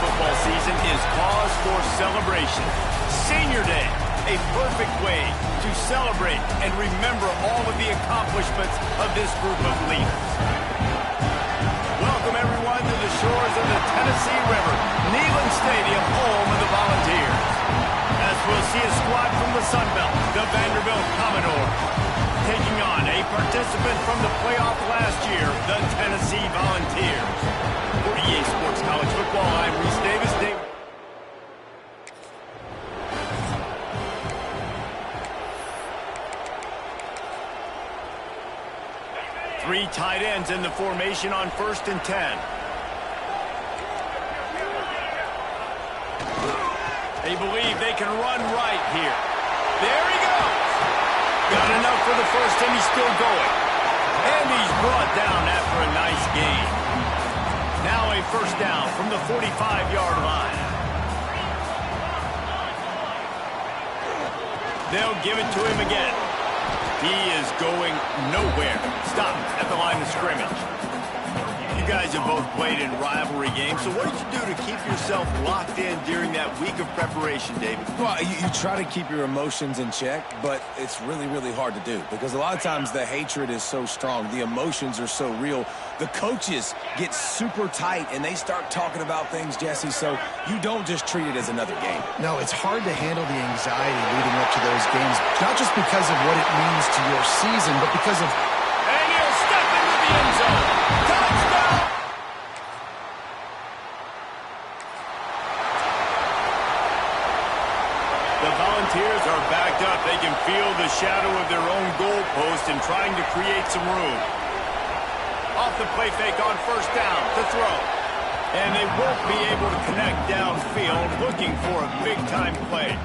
football season is cause for celebration. Senior Day, a perfect way to celebrate and remember all of the accomplishments of this group of leaders. Welcome, everyone, to the shores of the Tennessee River, Neyland Stadium, home of the Volunteers. As we'll see a squad from the Sun Belt, the Vanderbilt Commodores, taking on a participant from the playoff last year, the Tennessee Volunteers. For EA Sports College Football, I'm Reese Davis. Three tight ends in the formation on 1st and 10. They believe they can run right here. There he goes. Got enough for the first, and he's still going. And he's brought down after a nice gain. Now a first down from the 45-yard line. They'll give it to him again. He is going nowhere. Stop at the line of scrimmage. You guys have both played in rivalry games, so what did you do to keep yourself locked in during that week of preparation, David? Well, you try to keep your emotions in check, but it's really, really hard to do because a lot of times the hatred is so strong. The emotions are so real. The coaches get super tight, and they start talking about things, Jesse, so you don't just treat it as another game. No, it's hard to handle the anxiety leading up to those games, not just because of what it means to your season, but because of... And he'll step into the end zone. Touchdown! The Volunteers are backed up. They can feel the shadow of their own goal post and trying to create some room. Off the play fake on 1st down to throw. And they won't be able to connect downfield, looking for a big-time play.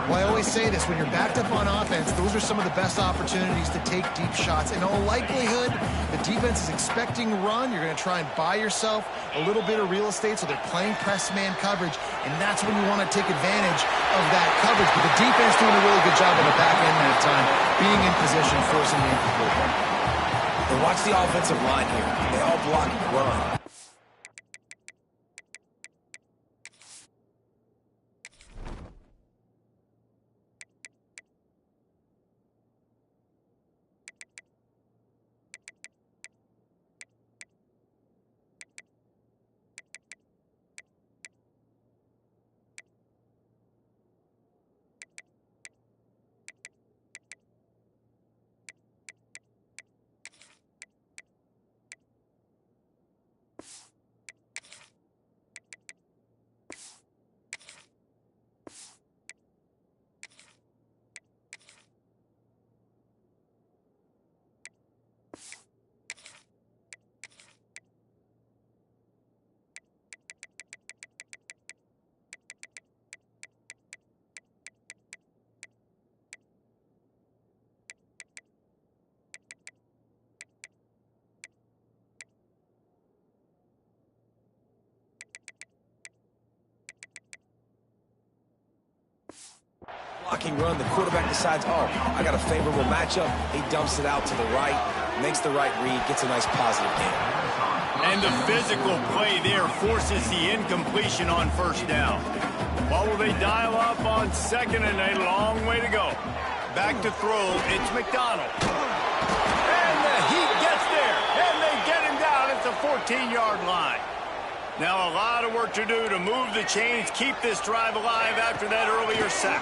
Well, I always say this, when you're backed up on offense, those are some of the best opportunities to take deep shots. In all likelihood, the defense is expecting run. You're going to try and buy yourself a little bit of real estate, so they're playing press man coverage, and that's when you want to take advantage of that coverage. But the defense doing a really good job on the back end that time, being in position, forcing the incomplete. And watch the offensive line here. They all block and run. Blocking run, the quarterback decides, oh, I got a favorable matchup. He dumps it out to the right, makes the right read, gets a nice positive gain. And the physical play there forces the incompletion on 1st down. What will they dial up on 2nd and a long way to go? Back to throw, it's McDonald. And the heat gets there, and they get him down at the 14-yard line. Now a lot of work to do to move the chains, keep this drive alive after that earlier sack.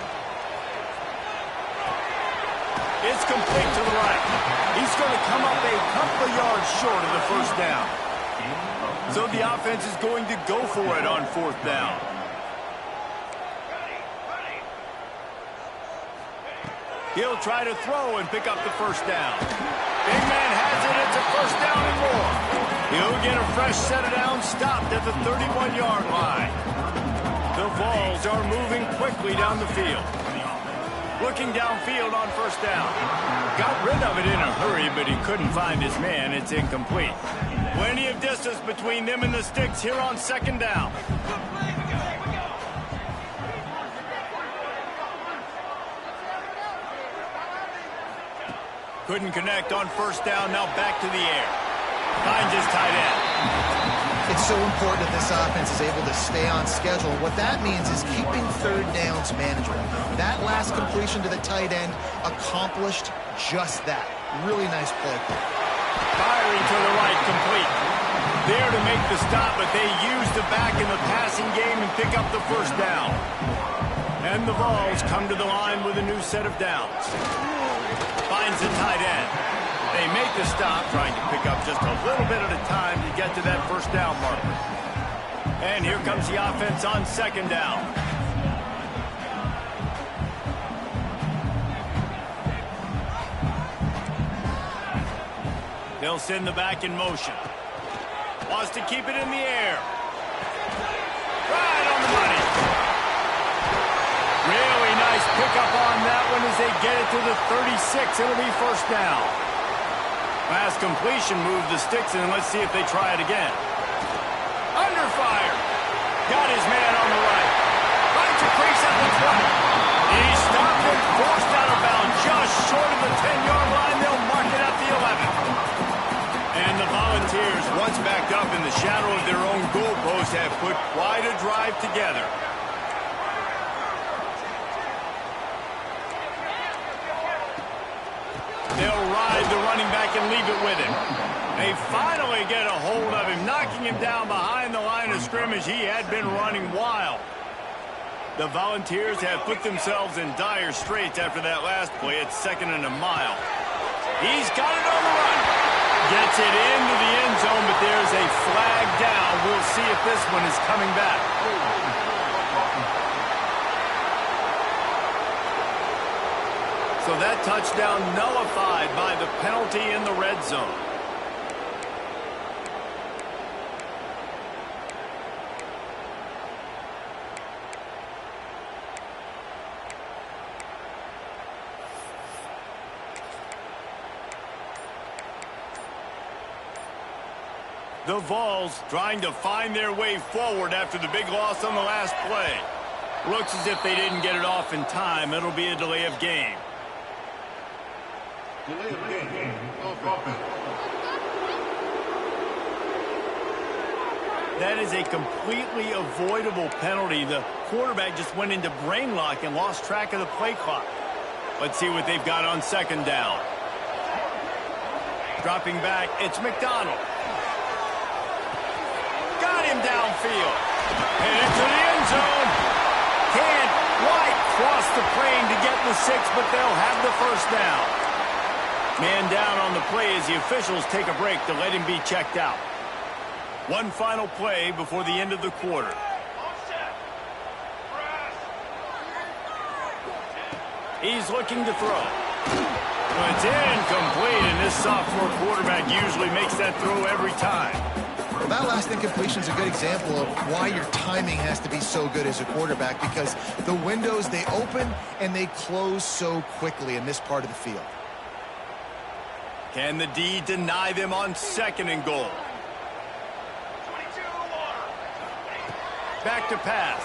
It's complete to the right. He's going to come up a couple of yards short of the 1st down. So the offense is going to go for it on 4th down. He'll try to throw and pick up the 1st down. Big man has it. It's a 1st down and more. He'll get a fresh set of downs, stopped at the 31-yard line. The Vols are moving quickly down the field. Looking downfield on 1st down. Got rid of it in a hurry, but he couldn't find his man. It's incomplete. Plenty of distance between them and the sticks here on 2nd down. Couldn't connect on 1st down. Now back to the air. Finds his tight end. It's so important that this offense is able to stay on schedule. What that means is keeping third downs manageable. That last completion to the tight end accomplished just that. Really nice play. Firing to the right, complete. There to make the stop, but they used the back in the passing game and pick up the first down. And the Vols come to the line with a new set of downs. Finds the tight end. They make the stop, trying to pick up just a little bit at a time to get to that first down marker. And here comes the offense on second down. They'll send the back in motion. Wants to keep it in the air. Right on the money. Really nice pickup on that one as they get it to the 36. It'll be first down. Last completion moved the sticks, and let's see if they try it again. Under fire. Got his man on the right. Finds a crease at the 20. He stopped and forced out of bounds just short of the 10-yard line. They'll mark it at the 11. And the Volunteers, once backed up in the shadow of their own goalpost, have put quite a drive together. They'll ride the running back and leave it with him. They finally get a hold of him, knocking him down behind the line of scrimmage. He had been running wild. The Volunteers have put themselves in dire straits after that last play. It's 2nd and a mile. He's got it on the run. Gets it into the end zone, but there's a flag down. We'll see if this one is coming back. So that touchdown nullified by the penalty in the red zone. The Vols trying to find their way forward after the big loss on the last play. Looks as if they didn't get it off in time. It'll be a delay of game. That is a completely avoidable penalty. The quarterback just went into brain lock and lost track of the play clock. Let's see what they've got on second down. Dropping back, it's McDonald. Got him downfield. And into the end zone. Can't quite cross the plane to get the 6, but they'll have the first down. Man down on the play as the officials take a break to let him be checked out. One final play before the end of the quarter. He's looking to throw. It's incomplete, and this sophomore quarterback usually makes that throw every time. Well, that last incompletion is a good example of why your timing has to be so good as a quarterback, because the windows, they open and they close so quickly in this part of the field. Can the D deny them on 2nd and goal? Back to pass.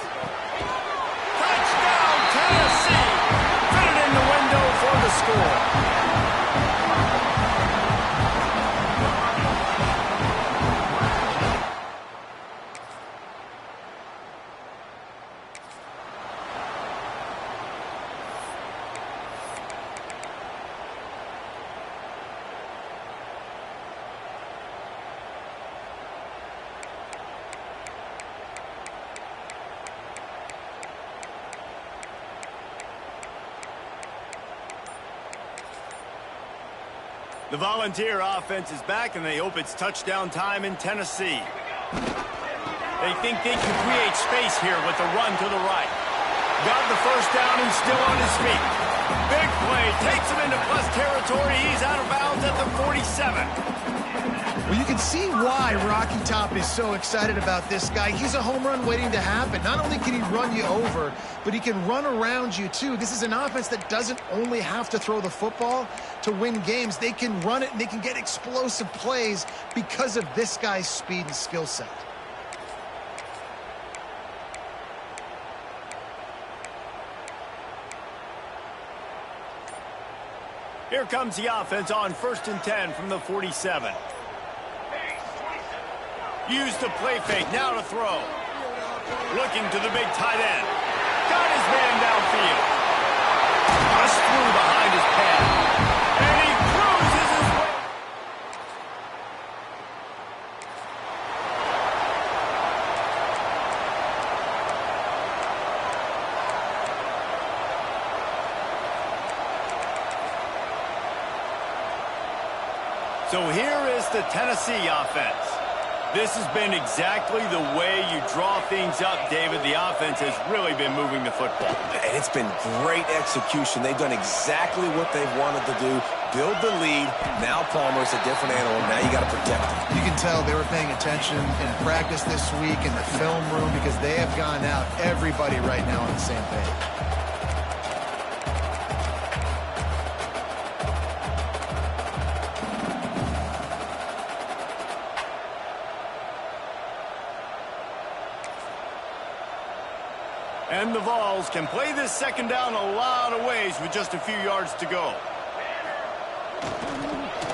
Touchdown, Tennessee! Fit it in the window for the score. The Volunteer offense is back, and they hope it's touchdown time in Tennessee. They think they can create space here with the run to the right. Got the first down and still on his feet. Big play, takes him into plus territory. He's out of bounds at the 47. Well, you can see why Rocky Top is so excited about this guy. He's a home run waiting to happen. Not only can he run you over, but he can run around you too. This is an offense that doesn't only have to throw the football to win games. They can run it and they can get explosive plays because of this guy's speed and skill set. Here comes the offense on 1st and 10 from the 47. Use the play fake, now to throw. Looking to the big tight end. Got his man downfield. Just through behind his pad. And he cruises his way. So here is the Tennessee offense. This has been exactly the way you draw things up, David. The offense has really been moving the football. And it's been great execution. They've done exactly what they've wanted to do. Build the lead. Now Palmer's a different animal. Now you got to protect him. You can tell they were paying attention in practice this week in the film room because they have gone out, everybody right now on the same page. And the Vols can play this second down a lot of ways with just a few yards to go.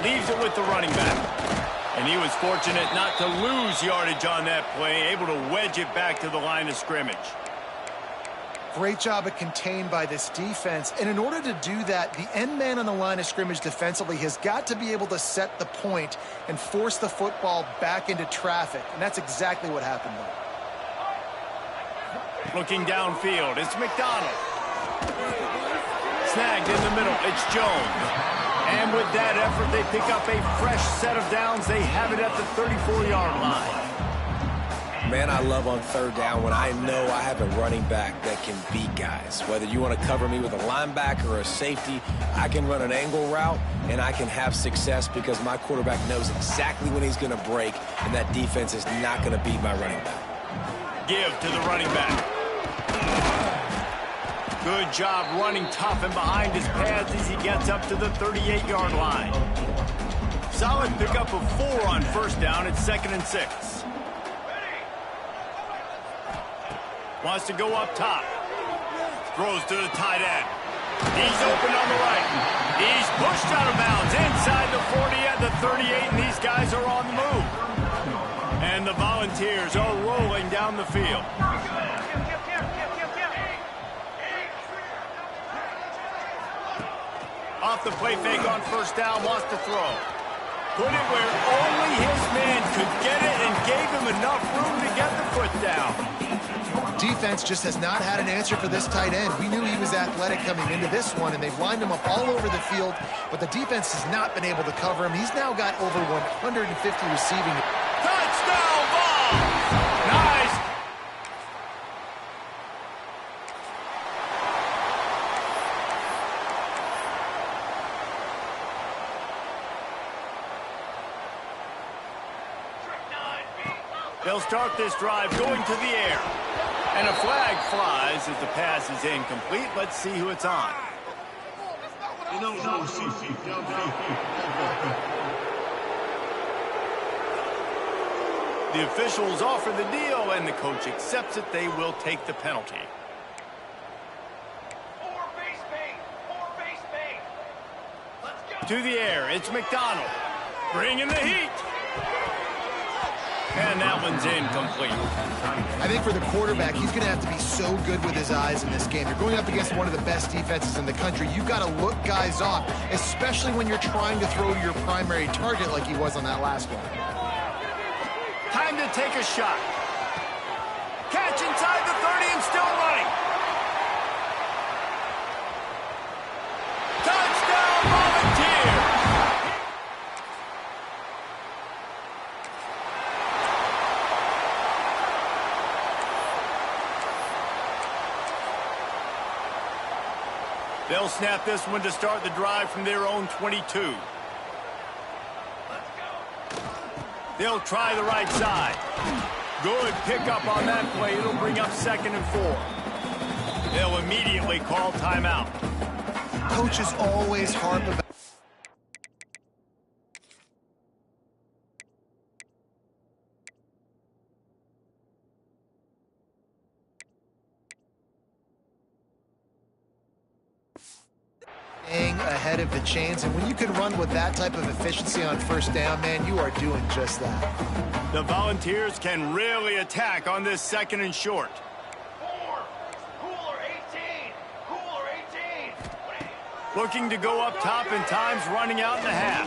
Leaves it with the running back. And he was fortunate not to lose yardage on that play, able to wedge it back to the line of scrimmage. Great job of contained by this defense. And in order to do that, the end man on the line of scrimmage defensively has got to be able to set the point and force the football back into traffic. And that's exactly what happened there. Looking downfield, it's McDonald. Snagged in the middle, it's Jones. And with that effort, they pick up a fresh set of downs. They have it at the 34-yard line. Man, I love on third down when I know I have a running back that can beat guys. Whether you want to cover me with a linebacker or a safety, I can run an angle route, and I can have success because my quarterback knows exactly when he's going to break, and that defense is not going to beat my running back. Give to the running back. Good job running tough and behind his pads as he gets up to the 38-yard line. Solid pickup of 4 on first down. It's 2nd and 6. Wants to go up top. Throws to the tight end. He's open on the right. He's pushed out of bounds inside the 40 at the 38, and these guys are on the move. And the Volunteers are rolling down the field. Off the play fake on first down, wants to throw. Put it where only his man could get it and gave him enough room to get the foot down. Defense just has not had an answer for this tight end. We knew he was athletic coming into this one, and they've lined him up all over the field, but the defense has not been able to cover him. He's now got over 150 receiving. Touchdown, ball! Nice! They'll start this drive going to the air. And a flag flies as the pass is incomplete. Let's see who it's on. The officials offer the deal, and the coach accepts it. They will take the penalty. To the air, it's McDonald. Bringing the heat. And that one's incomplete. I think for the quarterback, he's going to have to be so good with his eyes in this game. You're going up against one of the best defenses in the country. You've got to look guys off, especially when you're trying to throw to your primary target like he was on that last one. Time to take a shot. Catch inside the 30 and still running. Touchdown, Volunteers! They'll snap this one to start the drive from their own 22. They'll try the right side. Good pickup on that play. It'll bring up 2nd and 4. They'll immediately call timeout. Coaches always harp about getting ahead of the chains. And when you can run with that type of efficiency on first down, man, you are doing just that. The Volunteers can really attack on this 2nd and short. Looking to go up top, and time's running out in the half.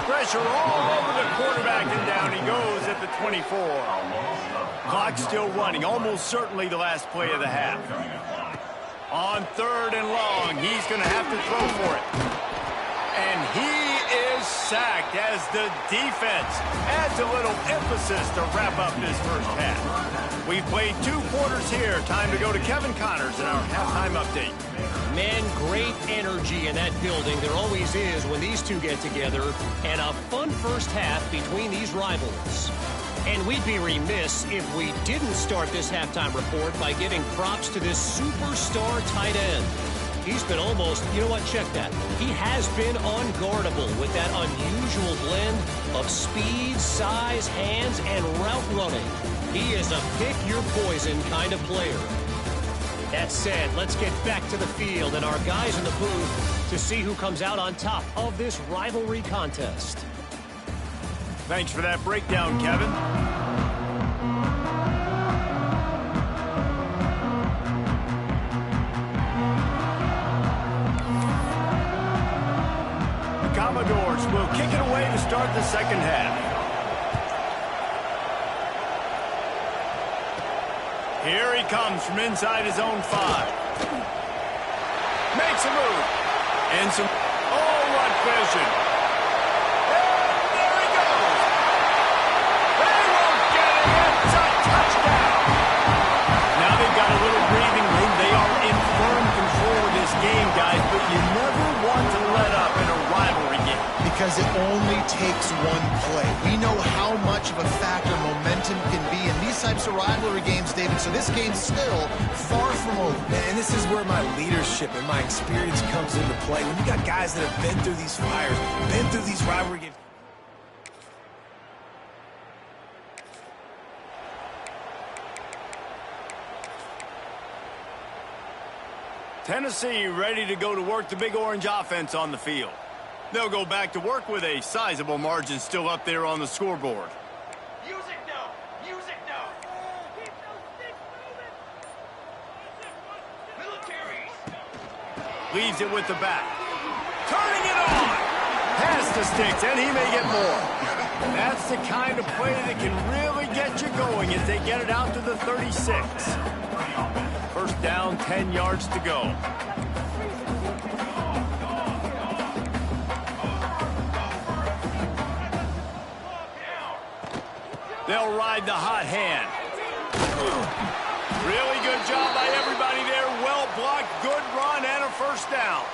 Pressure all over the quarterback, and down he goes at the 24. Clock still running, almost certainly the last play of the half. On 3rd and long, he's going to have to throw for it. And he is sacked as the defense adds a little emphasis to wrap up this first half. We've played 2 quarters here. Time to go to Kevin Connors in our halftime update. Man, great energy in that building. There always is when these two get together. And a fun first half between these rivals. And we'd be remiss if we didn't start this halftime report by giving props to this superstar tight end. He's been almost, you know what, check that. He has been unguardable with that unusual blend of speed, size, hands, and route running. He is a pick-your-poison kind of player. That said, let's get back to the field and our guys in the booth to see who comes out on top of this rivalry contest. Thanks for that breakdown, Kevin. The Commodores will kick it away to start the second half. Here he comes from inside his own 5. Makes a move. And some... Oh, what vision. And there he goes. They won't get it. It's a touchdown. Now they've got a little breathing room. They are in firm control of this game, guys, but you never want to let up in a rivalry game. Because it only takes one play. We know how much of a factor momentum can be in these types of rivalry games, David, so this game's still far from over. And this is where my leadership and my experience comes into play. When you got guys that have been through these fires, been through these rivalry games. Tennessee ready to go to work the Big Orange offense on the field. They'll go back to work with a sizable margin still up there on the scoreboard. Music now! Music now! Keep those sticks moving! Military! Leaves it with the back. Turning it on! Pass the sticks, and he may get more. That's the kind of play that can really get you going as they get it out to the 36. First down, 10 yards to go. They'll ride the hot hand. Really good job by everybody there. Well blocked, good run, and a first down.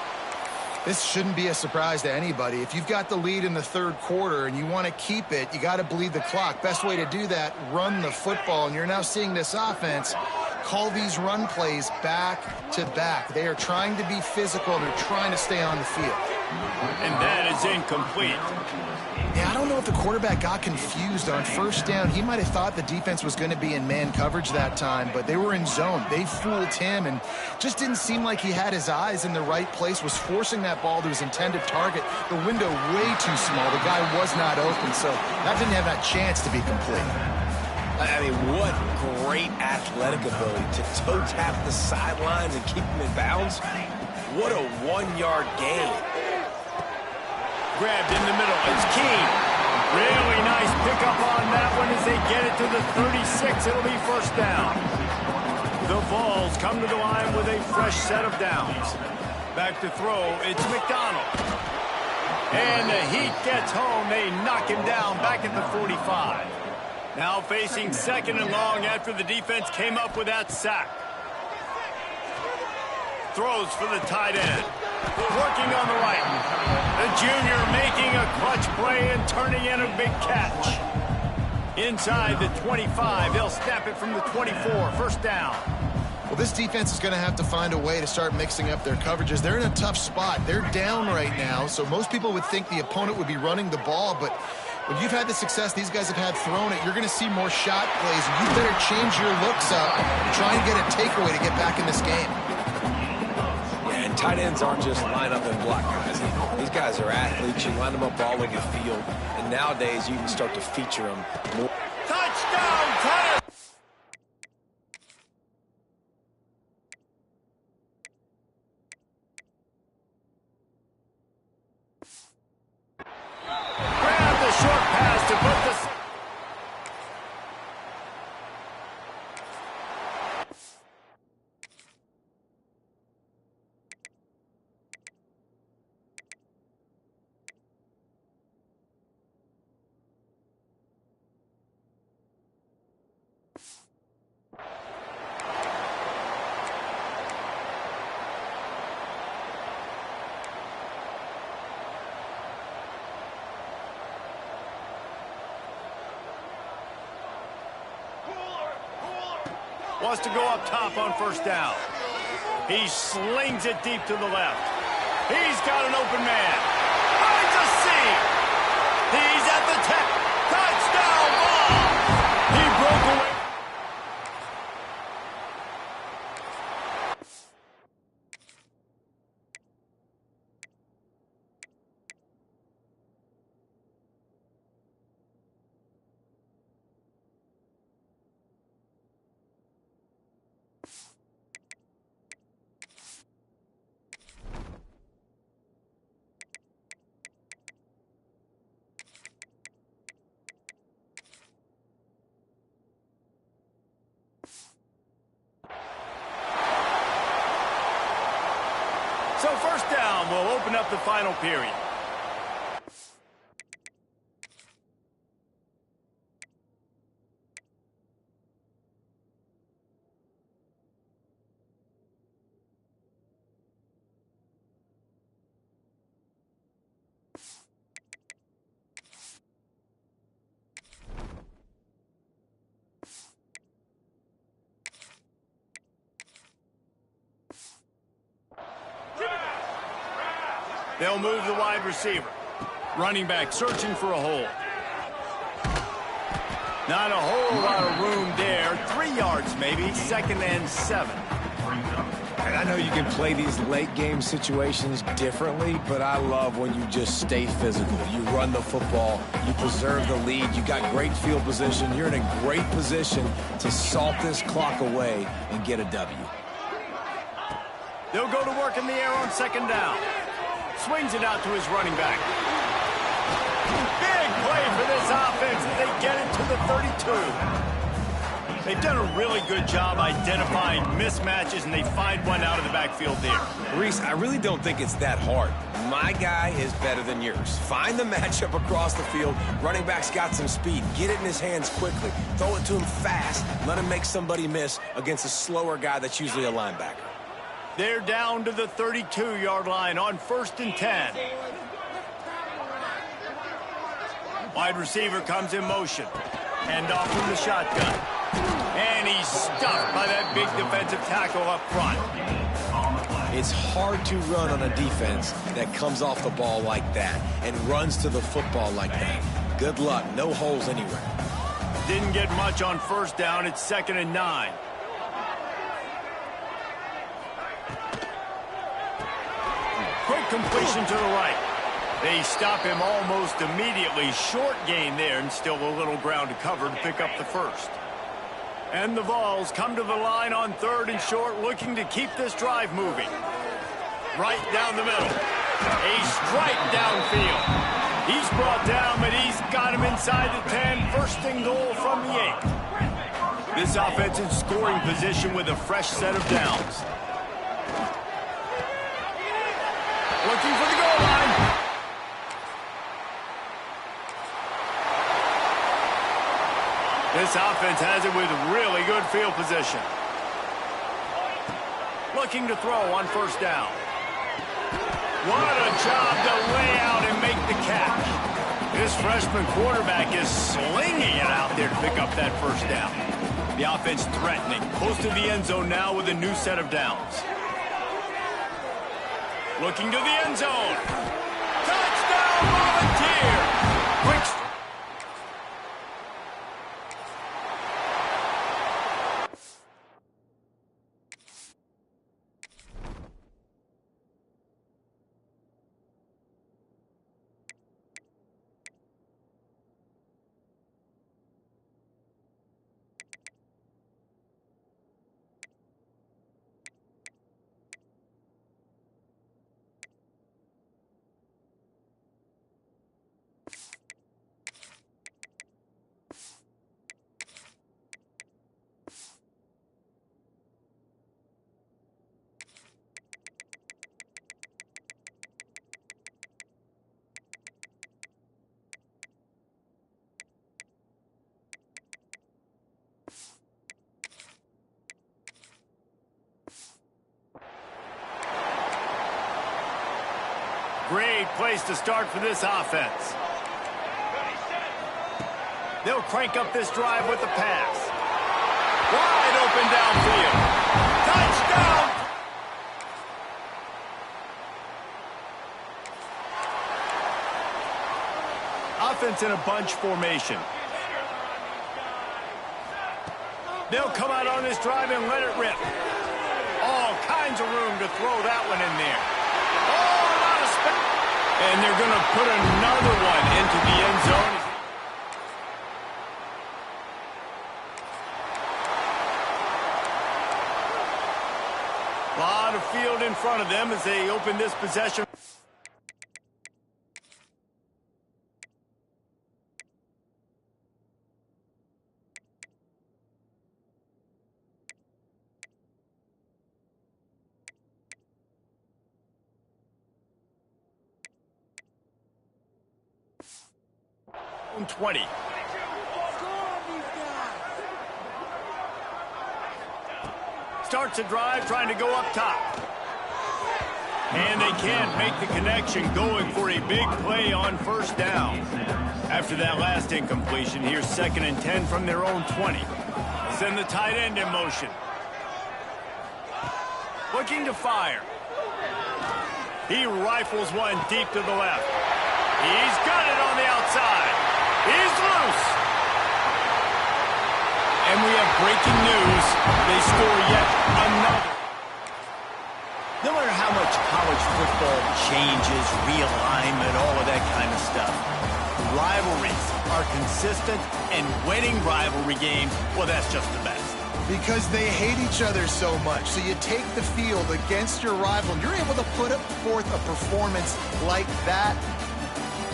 This shouldn't be a surprise to anybody. If you've got the lead in the 3rd quarter and you want to keep it, you got to bleed the clock. Best way to do that, run the football. And you're now seeing this offense call these run plays back to back. They are trying to be physical. They're trying to stay on the field. And that is incomplete. Yeah, I don't know if the quarterback got confused on first down. He might have thought the defense was going to be in man coverage that time, but they were in zone. They fooled him and just didn't seem like he had his eyes in the right place, was forcing that ball to his intended target. The window way too small. The guy was not open, so that didn't have that chance to be complete. I mean, what great athletic ability to toe tap the sidelines and keep him in bounds. What a 1-yard gain. Grabbed in the middle. It's Keene. Really nice pickup on that one as they get it to the 36. It'll be first down. The Vols come to the line with a fresh set of downs. Back to throw. It's McDonald. And the Heat gets home. They knock him down back at the 45. Now facing 2nd and long after the defense came up with that sack. Throws for the tight end. Working on the right. The junior making a clutch play and turning in a big catch. Inside the 25. They'll snap it from the 24. First down. Well, this defense is going to have to find a way to start mixing up their coverages. They're in a tough spot. They're down right now, so most people would think the opponent would be running the ball, but when you've had the success these guys have had throwing it, you're going to see more shot plays. You better change your looks up and try and get a takeaway to get back in this game. And Tight ends aren't just line up and block guys. These guys are athletes. You line them up all over the field. And nowadays, you can start to feature them more. Touchdown, Tennessee! Grab the short pass to put the... Wants to go up top on first down. He slings it deep to the left. He's got an open man. Finds a seam. He's at the 10. Touchdown ball. He broke away. So first down will open up the final period. They'll move the wide receiver. Running back searching for a hole. Not a whole lot of room there. 3 yards maybe. 2nd and 7. And I know you can play these late game situations differently, but I love when you just stay physical. You run the football, you preserve the lead, you got great field position, you're in a great position to salt this clock away and get a W. They'll go to work in the air on 2nd down. Swings it out to his running back. Big play for this offense as they get it to the 32. They've done a really good job identifying mismatches, and they find one out of the backfield there. Reese, I really don't think it's that hard. My guy is better than yours. Find the matchup across the field. Running back's got some speed. Get it in his hands quickly. Throw it to him fast. Let him make somebody miss against a slower guy that's usually a linebacker. They're down to the 32-yard line on 1st and 10. Wide receiver comes in motion. Hand off from the shotgun. And he's stuffed by that big defensive tackle up front. It's hard to run on a defense that comes off the ball like that and runs to the football like that. Good luck. No holes anywhere. Didn't get much on 1st down. It's 2nd and 9. Quick completion to the right. They stop him almost immediately. Short gain there, and still a little ground to cover to pick up the 1st. And the Vols come to the line on 3rd and short, looking to keep this drive moving. Right down the middle. A strike downfield. He's brought down, but he's got him inside the 10. 1st and goal from the 8. This offense in scoring position with a fresh set of downs. Looking for the goal line. This offense has it with really good field position. Looking to throw on 1st down. What a job to lay out and make the catch. This freshman quarterback is slinging it out there to pick up that 1st down. The offense threatening. Close to the end zone now with a new set of downs. Looking to the end zone. Touchdown, Volunteer! Quick. Great place to start for this offense. They'll crank up this drive with the pass. Wide open downfield. Touchdown! Offense in a bunch formation. They'll come out on this drive and let it rip. All kinds of room to throw that one in there. Oh, a lot of space. And they're going to put another one into the end zone. A lot of field in front of them as they open this possession. On 20. Starts a drive trying to go up top. And they can't make the connection, going for a big play on first down. After that last incompletion, here's 2nd and 10 from their own 20. Send the tight end in motion. Looking to fire. He rifles one deep to the left. He's got it on the outside. He's loose. And we have breaking news. They score yet another. No matter how much college football changes, realignment, all of that kind of stuff, rivalries are consistent, and winning rivalry games, well, that's just the best. Because they hate each other so much. So you take the field against your rival, and you're able to put forth a performance like that.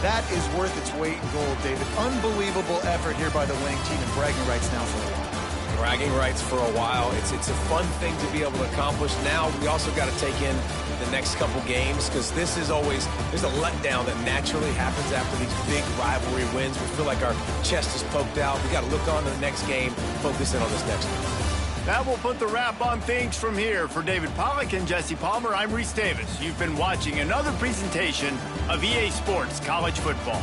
That is worth its weight in gold, David. Unbelievable effort here by the winning team, and bragging rights now for a while. Bragging rights for a while. It's a fun thing to be able to accomplish. Now we also got to take in the next couple games, because this is always, there's a letdown that naturally happens after these big rivalry wins. We feel like our chest is poked out. We got to look on to the next game, focus in on this next one. That will put the wrap on things from here. For David Pollack and Jesse Palmer, I'm Reese Davis. You've been watching another presentation of EA Sports College Football.